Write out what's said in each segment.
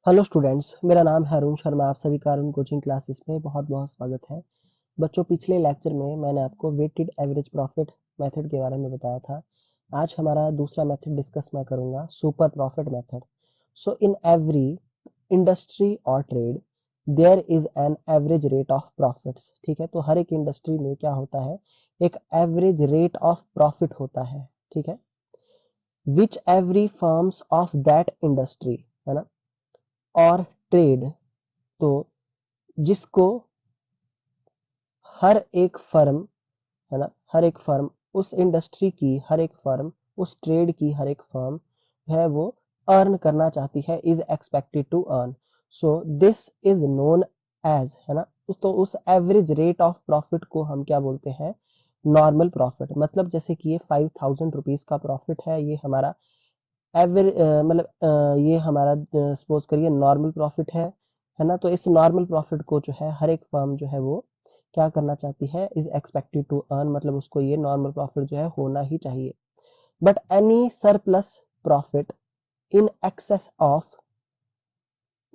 Hello students, मेरा नाम है अरुण शर्मा। आप सभी का अरुण कोचिंग क्लासेस में बहुत बहुत स्वागत है। बच्चों, पिछले लेक्चर में मैंने आपको वेटेड एवरेज प्रॉफिट मेथड के बारे में बताया था। आज हमारा दूसरा मेथड डिस्कस मैं करूंगा, super profit method. So in every industry और trade there is an average rate of profits. ठीक है, तो हर एक इंडस्ट्री में क्या होता है, एक एवरेज रेट ऑफ प्रॉफिट होता है। ठीक है, which every firms of that industry, है ना, और ट्रेड, तो जिसको हर एक फर्म, है ना, हर एक फर्म, उस इंडस्ट्री की हर एक फर्म, उस ट्रेड की हर एक फर्म है वो अर्न करना चाहती है, is expected to earn. So this is known as, है ना, तो उस एवरेज रेट ऑफ प्रॉफिट को हम क्या बोलते हैं, नॉर्मल प्रॉफिट। मतलब जैसे कि ये 5,000 रुपीज का प्रॉफिट है, ये हमारा एवरेज ये हमारा सपोज करिए नॉर्मल प्रॉफिट है ना। तो इस नॉर्मल प्रॉफिट को जो है हर एक फर्म जो है वो क्या करना चाहती है, इज एक्सपेक्टेड टू अर्न, मतलब उसको ये नॉर्मल प्रॉफिट जो है होना ही चाहिए। But any surplus profit in excess of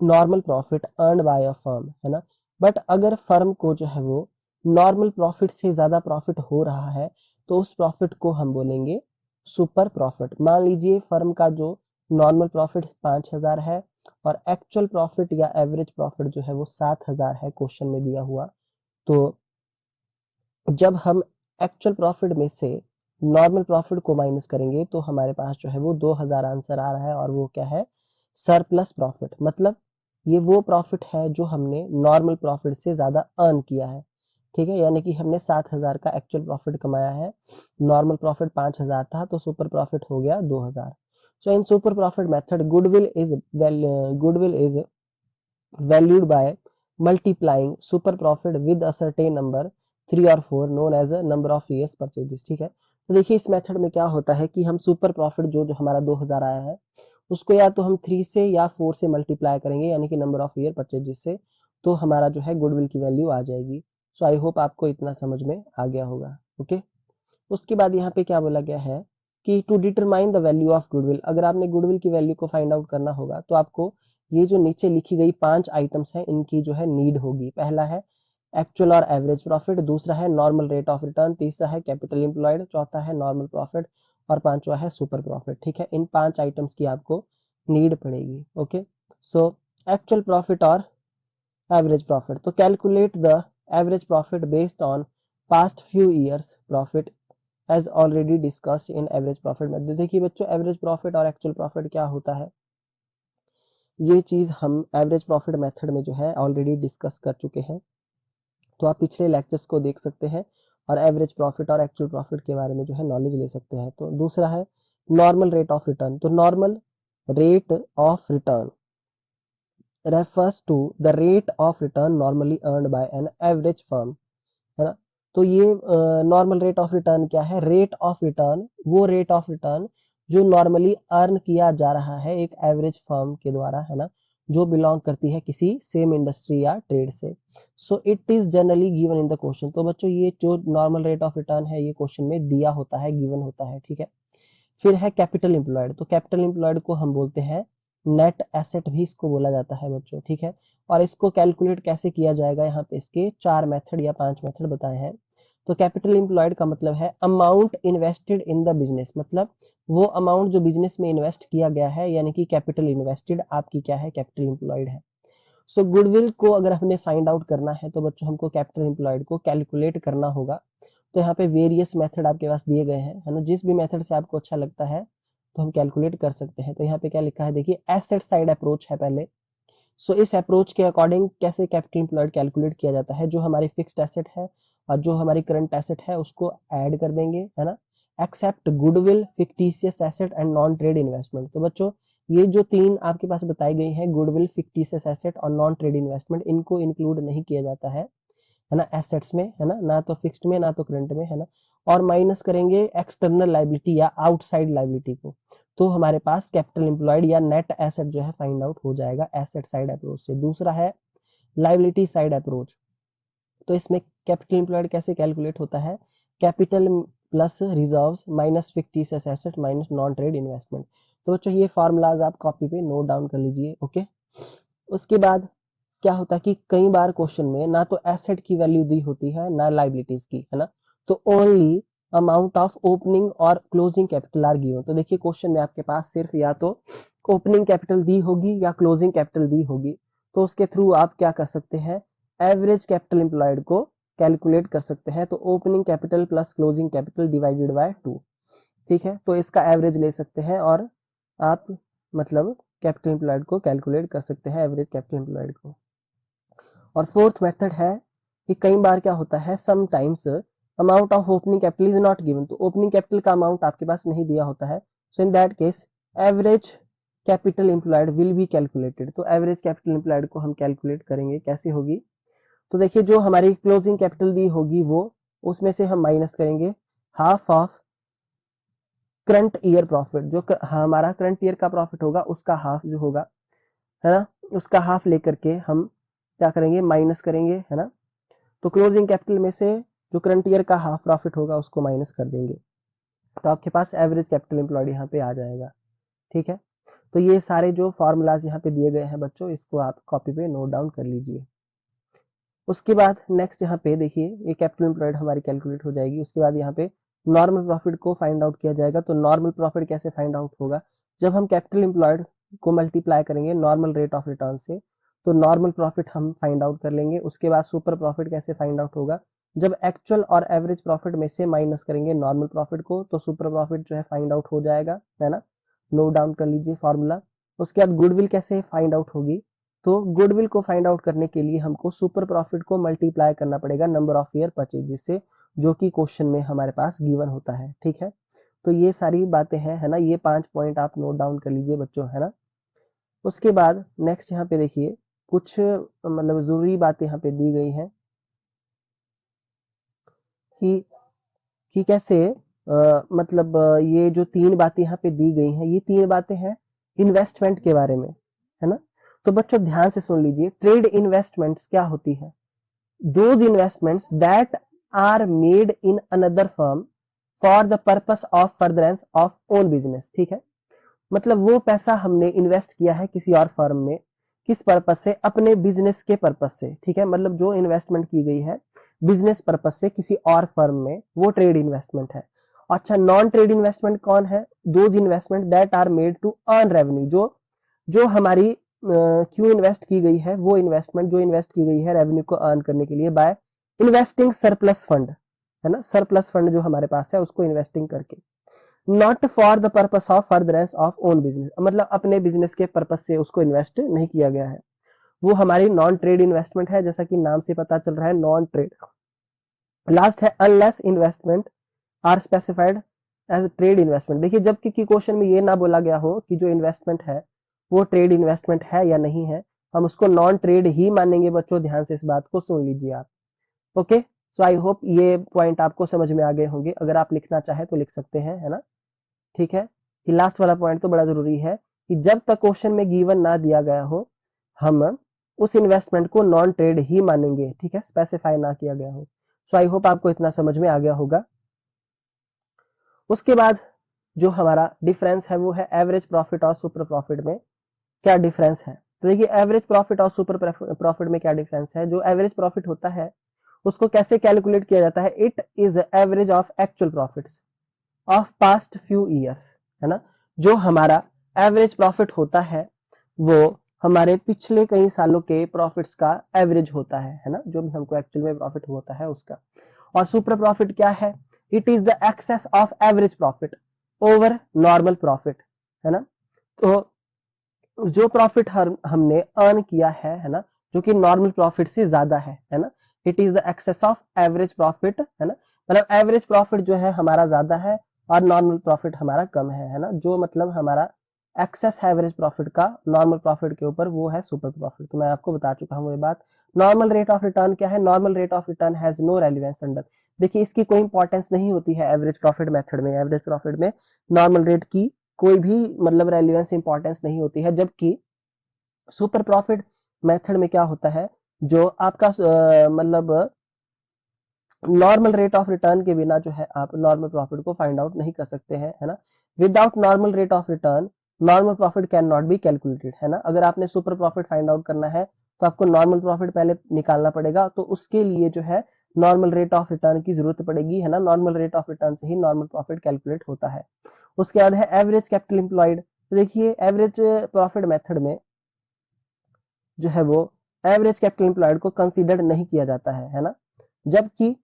normal profit earn by a firm, है ना। बट अगर फर्म को जो है वो नॉर्मल प्रॉफिट से ज्यादा प्रॉफिट हो रहा है, तो उस प्रॉफिट को हम बोलेंगे सुपर प्रॉफिट। मान लीजिए फर्म का जो नॉर्मल प्रॉफिट 5,000 है और एक्चुअल प्रॉफिट या एवरेज प्रॉफिट जो है वो 7,000 है क्वेश्चन में दिया हुआ। तो जब हम एक्चुअल प्रॉफिट में से नॉर्मल प्रॉफिट को माइनस करेंगे तो हमारे पास जो है वो 2,000 आंसर आ रहा है, और वो क्या है, सरप्लस प्रॉफिट। मतलब ये वो प्रॉफिट है जो हमने नॉर्मल प्रॉफिट से ज्यादा अर्न किया है। ठीक है, यानी कि हमने 7,000 का एक्चुअल प्रॉफिट कमाया है, नॉर्मल प्रॉफिट 5,000 था, तो सुपर प्रॉफिट हो गया 2,000। So in super profit method goodwill is valued by multiplying super profit with a certain number 3 और 4 known as a number of years purchases। ठीक है, तो देखिए इस मेथड में क्या होता है कि हम सुपर प्रॉफिट जो जो हमारा 2,000 आया है उसको या तो हम 3 से या 4 से मल्टीप्लाई करेंगे, यानी कि नंबर ऑफ ईयर परचेजेस से, तो हमारा जो है गुडविल की वैल्यू आ जाएगी। सो आई होप आपको इतना समझ में आ गया होगा। ओके, उसके बाद यहाँ पे क्या बोला गया है कि to determine the value of goodwill, अगर आपने गुडविल की वैल्यू को फाइंड आउट करना होगा तो आपको ये जो नीचे लिखी गई 5 आइटम्स हैं इनकी जो है नीड होगी। पहला है एक्चुअल और एवरेज प्रॉफिट, दूसरा है नॉर्मल रेट ऑफ रिटर्न, तीसरा है कैपिटल एम्प्लॉयड, चौथा है नॉर्मल प्रॉफिट, और पांचवा है सुपर प्रॉफिट। ठीक है, इन 5 आइटम्स की आपको नीड पड़ेगी। ओके, सो एक्चुअल प्रॉफिट और एवरेज प्रॉफिट, तो calculate the average profit based on past few years profit as already discussed in average profit method. देखिए बच्चों, एवरेज प्रॉफिट और एक्चुअल प्रॉफिट क्या होता है, ये चीज हम एवरेज प्रॉफिट मेथड में जो है ऑलरेडी डिस्कस कर चुके हैं, तो आप पिछले लेक्चर्स को देख सकते हैं और एवरेज प्रॉफिट और एक्चुअल प्रॉफिट के बारे में जो है नॉलेज ले सकते हैं। तो दूसरा है नॉर्मल रेट ऑफ रिटर्न, तो normal rate of return refers to the rate of return normally earned by an average firm, है ना। तो ये नॉर्मल रेट ऑफ रिटर्न क्या है, रेट ऑफ रिटर्न, वो रेट ऑफ रिटर्न जो नॉर्मली अर्न किया जा रहा है एक एवरेज फर्म के द्वारा, है ना, जो बिलोंग करती है किसी सेम इंडस्ट्री या ट्रेड से। So it is generally given in the question. तो बच्चों ये जो नॉर्मल रेट ऑफ रिटर्न है ये क्वेश्चन में दिया होता है, गिवन होता है। ठीक है, फिर है कैपिटल एम्प्लॉयड, तो कैपिटल एम्प्लॉयड को हम बोलते हैं नेट एसेट भी इसको बोला जाता है बच्चों। ठीक है, और इसको कैलकुलेट कैसे किया जाएगा, यहाँ पे इसके 4 मेथड या 5 मेथड बताए हैं। तो कैपिटल एम्प्लॉयड का मतलब है amount invested in the business, मतलब वो अमाउंट जो बिजनेस में इन्वेस्ट किया गया है, यानी कि कैपिटल इन्वेस्टेड आपकी क्या है, कैपिटल एम्प्लॉयड है। सो गुडविल को अगर हमें फाइंड आउट करना है तो बच्चों हमको कैपिटल एम्प्लॉयड को कैलकुलेट करना होगा। तो यहाँ पे वेरियस मेथड आपके पास दिए गए हैं, है ना, जिस भी मेथड से आपको अच्छा लगता है तो हम कैलकुलेट कर सकते हैं। तो यहाँ पे क्या लिखा है, देखिए एसेट साइड अप्रोच है पहले। सो इस अप्रोच के अकॉर्डिंग कैसे कैपिटल एम्प्लॉयड कैलकुलेट किया जाता है, जो हमारी फिक्स्ड एसेट है और जो हमारी करंट एसेट है उसको ऐड कर देंगे, है ना। Except goodwill, fictitious asset and non trade investment, तो बच्चों ये जो 3 आपके पास बताई गई है, गुडविल, फिक्टिशियस एसेट और नॉन ट्रेड इन्वेस्टमेंट, इनको इंक्लूड नहीं किया जाता है ना, एसेट्स में, है ना, ना तो फिक्स्ड में ना तो करंट में, है ना। और माइनस करेंगे एक्सटर्नल लाइबिलिटी या आउटसाइड लाइबिलिटी को, तो हमारे पास कैपिटल एम्प्लॉयड या नेट एसेट जो है फाइंड आउट हो जाएगा एसेट साइड अप्रोच से। दूसरा है लाइबिलिटी साइड अप्रोच, तो इसमें कैपिटल एम्प्लॉयड कैसे कैलकुलेट होता है, capital plus reserves minus fictitious asset minus non trade investment. तो बच्चों ये फार्मूलाज आप कॉपी पे नोट डाउन कर लीजिए। ओके, उसके बाद क्या होता है कि कई बार क्वेश्चन में ना तो एसेट की वैल्यू दी होती है ना लाइबिलिटीज की, है ना, तो ओनली अमाउंट ऑफ ओपनिंग और क्लोजिंग कैपिटल आर गिवन। तो देखिए क्वेश्चन में आपके पास सिर्फ या तो ओपनिंग कैपिटल दी होगी या क्लोजिंग कैपिटल दी होगी, तो उसके थ्रू आप क्या कर सकते हैं, एवरेज कैपिटल एम्प्लॉयड को कैलकुलेट कर सकते हैं। तो opening capital plus closing capital divided by 2, ठीक है, तो इसका एवरेज ले सकते हैं और आप मतलब कैपिटल एम्प्लॉयड को कैलकुलेट कर सकते हैं, एवरेज कैपिटल एम्प्लॉयड को। और फोर्थ मेथड है कि कई बार क्या होता है, sometimes amount of opening capital is not given, तो ओपनिंग कैपिटल का अमाउंट आपके पास नहीं दिया होता है, so in that case average capital employed will be calculated. तो एवरेज कैपिटल एम्प्लॉयड को हम कैलकुलेट करेंगे, कैसे होगी, तो देखिए जो हमारी क्लोजिंग कैपिटल दी होगी वो, उसमें से हम माइनस करेंगे half of current year profit, जो हमारा करंट ईयर का प्रॉफिट होगा उसका हाफ जो होगा, है ना, उसका हाफ लेकर के हम क्या करेंगे, माइनस करेंगे, है ना। तो क्लोजिंग कैपिटल में से जो करंट ईयर का हाफ प्रॉफिट होगा उसको माइनस कर देंगे, तो आपके पास एवरेज कैपिटल एम्प्लॉयड यहाँ पे आ जाएगा, ठीक है। तो ये सारे जो फॉर्मूलाज यहाँ पे दिए गए हैं बच्चों, इसको आप कॉपी पे नोट डाउन कर लीजिए। उसके बाद नेक्स्ट यहाँ पे देखिए, ये कैपिटल एम्प्लॉयड हमारी कैलकुलेट हो जाएगी। उसके बाद यहाँ पे नॉर्मल प्रॉफिट को फाइंड आउट किया जाएगा। तो नॉर्मल प्रॉफिट कैसे फाइंड आउट होगा, जब हम कैपिटल एम्प्लॉयड को मल्टीप्लाई करेंगे नॉर्मल रेट ऑफ रिटर्न से, तो नॉर्मल प्रॉफिट हम फाइंड आउट कर लेंगे। उसके बाद सुपर प्रॉफिट कैसे फाइंड आउट होगा, जब एक्चुअल और एवरेज प्रॉफिट में से माइनस करेंगे नॉर्मल प्रॉफिट को, तो सुपर प्रॉफिट जो है फाइंड आउट हो जाएगा, है ना, नोट डाउन कर लीजिए फॉर्मूला। उसके बाद गुडविल कैसे फाइंड आउट होगी, तो गुडविल को फाइंड आउट करने के लिए हमको सुपर प्रॉफिट को मल्टीप्लाई करना पड़ेगा नंबर ऑफ ईयर परचेज से, जो कि क्वेश्चन में हमारे पास गिवन होता है, ठीक है। तो ये सारी बातें हैं, है ना, ये 5 पॉइंट आप नोट डाउन कर लीजिए बच्चों, है ना। उसके बाद नेक्स्ट यहाँ पे देखिए कुछ मतलब जरूरी बातें यहाँ पे दी गई हैं कि कैसे मतलब ये जो 3 बातें यहाँ पे दी गई हैं, ये 3 बातें हैं इन्वेस्टमेंट के बारे में, है ना। तो बच्चों ध्यान से सुन लीजिए, ट्रेड इन्वेस्टमेंट्स क्या होती है, those investments that are made in another firm for the purpose of furtherance of own business, ठीक है। मतलब वो पैसा हमने इन्वेस्ट किया है किसी और फर्म में, किस पर्पस से, अपने बिजनेस के पर्पस से, ठीक है। मतलब जो इन्वेस्टमेंट की गई है बिजनेस पर्पस से किसी और फर्म में, वो ट्रेड इन्वेस्टमेंट है। अच्छा, नॉन ट्रेड इन्वेस्टमेंट कौन है, those investment that are made to earn revenue, जो जो हमारी क्यों इन्वेस्ट की गई है, वो इन्वेस्टमेंट जो इन्वेस्ट की गई है रेवेन्यू को अर्न करने के लिए बाय इन्वेस्टिंग सरप्लस फंड, है ना, सरप्लस फंड जो हमारे पास है उसको इन्वेस्टिंग करके, not for the purpose of furtherance of own business, मतलब अपने बिजनेस के पर्पस से उसको इन्वेस्ट नहीं किया गया है, वो हमारी नॉन ट्रेड इन्वेस्टमेंट है, जैसा कि नाम से पता चल रहा है नॉन ट्रेड। लास्ट है unless investment are specified as trade investment. देखिए जब कि क्वेश्चन में ये ना बोला गया हो कि जो इन्वेस्टमेंट है वो ट्रेड इन्वेस्टमेंट है या नहीं है, हम उसको नॉन ट्रेड ही मानेंगे बच्चों, ध्यान से इस बात को सुन लीजिए आप। ओके, सो आई होप ये पॉइंट आपको समझ में आ गए होंगे, अगर आप लिखना चाहे तो लिख सकते हैं, है ना, ठीक है। ये लास्ट वाला पॉइंट तो बड़ा जरूरी है कि जब तक क्वेश्चन में गिवन ना दिया गया हो, हम उस इन्वेस्टमेंट को नॉन ट्रेड ही मानेंगे, ठीक है, स्पेसिफाई ना किया गया हो। सो आई होप आपको इतना समझ में आ गया होगा। उसके बाद जो हमारा डिफरेंस है वो है एवरेज प्रॉफिट और सुपर प्रॉफिट में क्या डिफरेंस है। तो देखिए एवरेज प्रॉफिट और सुपर प्रॉफिट में क्या डिफरेंस है, जो एवरेज प्रॉफिट होता है उसको कैसे कैलकुलेट किया जाता है, it is average of actual profits of past few years, है ना। जो हमारा एवरेज प्रॉफिट होता है वो हमारे पिछले कई सालों के प्रॉफिट्स का एवरेज होता है ना, जो भी हमको एक्चुअल में प्रॉफिट होता है उसका। और सुपर प्रॉफिट क्या है, it is the excess of average profit over normal profit, है ना। तो जो प्रॉफिट हमने अर्न किया है ना, जो कि नॉर्मल प्रॉफिट से ज्यादा है ना, it is the excess of average profit, है ना। मतलब एवरेज प्रॉफिट जो है हमारा ज्यादा है और नॉर्मल प्रॉफिट हमारा कम है ना, जो मतलब हमारा एक्सेस है एवरेज प्रॉफिट का नॉर्मल प्रॉफिट के ऊपर, वो है सुपर प्रॉफिट। तो मैं आपको बता चुका हूँ ये बात। नॉर्मल रेट ऑफ रिटर्न क्या है, normal rate of return has no relevance under, देखिए इसकी कोई इंपॉर्टेंस नहीं होती है एवरेज प्रॉफिट मेथड में, एवरेज प्रॉफिट में नॉर्मल रेट की कोई भी मतलब रेलिवेंस इंपॉर्टेंस नहीं होती है। जबकि सुपर प्रॉफिट मेथड में क्या होता है, जो आपका मतलब नॉर्मल रेट ऑफ रिटर्न के बिना जो है आप नॉर्मल प्रॉफिट को फाइंड आउट नहीं कर सकते हैं, है ना। Without normal rate of return normal profit can not be calculated, है ना। अगर आपने सुपर प्रॉफिट फाइंड आउट करना है तो आपको नॉर्मल प्रॉफिट पहले निकालना पड़ेगा, तो उसके लिए जो है नॉर्मल रेट ऑफ रिटर्न की जरूरत पड़ेगी, है ना। नॉर्मल रेट ऑफ रिटर्न से ही नॉर्मल प्रॉफिट कैलकुलेट होता है। उसके बाद है एवरेज कैपिटल एम्प्लॉयड। तो देखिए एवरेज प्रॉफिट मेथड में जो है वो एवरेज कैपिटल एम्प्लॉयड को कंसीडर नहीं किया जाता है ना। जबकि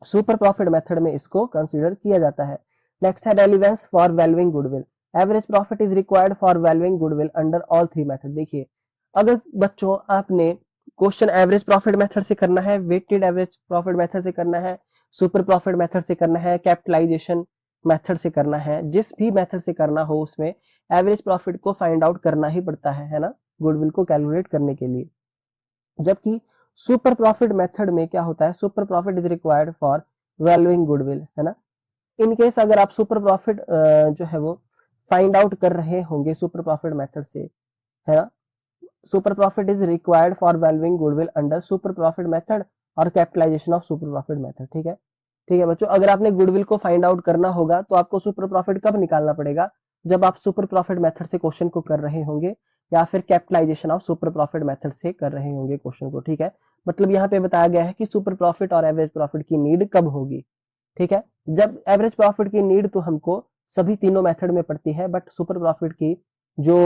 सुपर प्रॉफिट मेथड में इसको कंसीडर किया जाता है। नेक्स्ट है relevance for valuing goodwill. Average profit is required for valuing goodwill under all three method. देखिए अगर बच्चों आपने क्वेश्चन एवरेज प्रॉफिट मेथड से करना है, वेटेड एवरेज प्रॉफिट मेथड से करना है, सुपर प्रॉफिट मेथड से करना है, कैपिटलाइजेशन मेथड से करना है, जिस भी मेथड से करना हो उसमें एवरेज प्रॉफिट को फाइंड आउट करना ही पड़ता है ना, गुडविल को कैलकुलेट करने के लिए। जबकि सुपर प्रॉफिट मेथड में क्या होता है, super profit is required for valuing goodwill, है ना। इन केस अगर आप सुपर प्रॉफिट जो है वो फाइंड आउट कर रहे होंगे सुपर प्रॉफिट मेथड से, है ना, super profit is required for valuing goodwill under super profit method और capitalisation of super profit method. ठीक है, ठीक है बच्चों। अगर आपने गुडविल को फाइंड आउट करना होगा तो आपको सुपर प्रॉफिट कब निकालना पड़ेगा, जब आप सुपर प्रॉफिट मेथड से क्वेश्चन को कर रहे होंगे या फिर capitalisation of super profit method से कर रहे होंगे क्वेश्चन को। ठीक है, मतलब यहाँ पे बताया गया है कि सुपर प्रॉफिट और एवरेज प्रॉफिट की नीड कब होगी। ठीक है, जब एवरेज प्रॉफिट की नीड तो हमको सभी तीनों मेथड में पड़ती है, बट सुपर प्रॉफिट की जो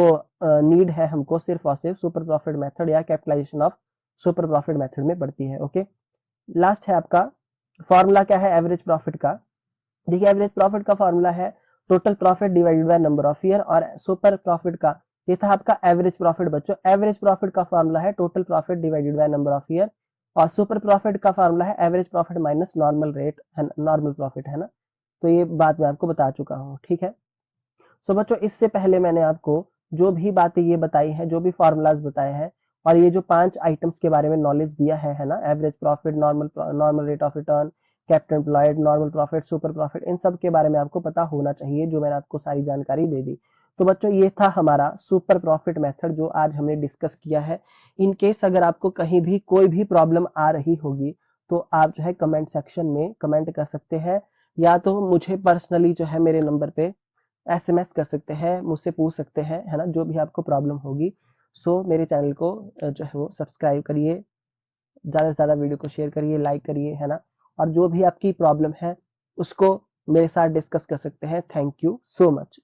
नीड है हमको सिर्फ और सिर्फ सुपर प्रॉफिट मेथड या capitalisation of super profit method में पड़ती है। ओके, लास्ट है आपका फॉर्मूला क्या है एवरेज प्रॉफिट का। देखिए एवरेज प्रॉफिट का फॉर्मूला है total profit divided by number of year, और सुपर प्रॉफिट का ये था आपका एवरेज प्रॉफिट। बच्चों एवरेज प्रॉफिट का फॉर्मूला है total profit divided by number of year, और सुपर प्रॉफिट का फॉर्मूला है average profit minus normal rate, है नॉर्मल प्रॉफिट, है ना। तो ये बात मैं आपको बता चुका हूँ। ठीक है, सो बच्चों इससे पहले मैंने आपको जो भी बातें ये बताई है, जो भी फॉर्मूलाज बताए हैं, और ये जो 5 आइटम्स के बारे में नॉलेज दिया है ना, average profit, normal rate of return, capital employed, normal profit, super profit, इन सब के बारे में आपको पता होना चाहिए, जो मैंने आपको सारी जानकारी दे दी। तो बच्चों ये था हमारा सुपर प्रॉफिट मेथड जो आज हमने डिस्कस किया है। इन केस अगर आपको कहीं भी कोई भी प्रॉब्लम आ रही होगी तो आप जो है कमेंट सेक्शन में कमेंट कर सकते हैं, या तो मुझे पर्सनली जो है मेरे नंबर पे एसएमएस कर सकते हैं, मुझसे पूछ सकते हैं, है ना, जो भी आपको प्रॉब्लम होगी। सो मेरे चैनल को जो है वो सब्सक्राइब करिए, ज़्यादा से ज़्यादा वीडियो को शेयर करिए, लाइक करिए, है ना। और जो भी आपकी प्रॉब्लम है उसको मेरे साथ डिस्कस कर सकते हैं। Thank you so much.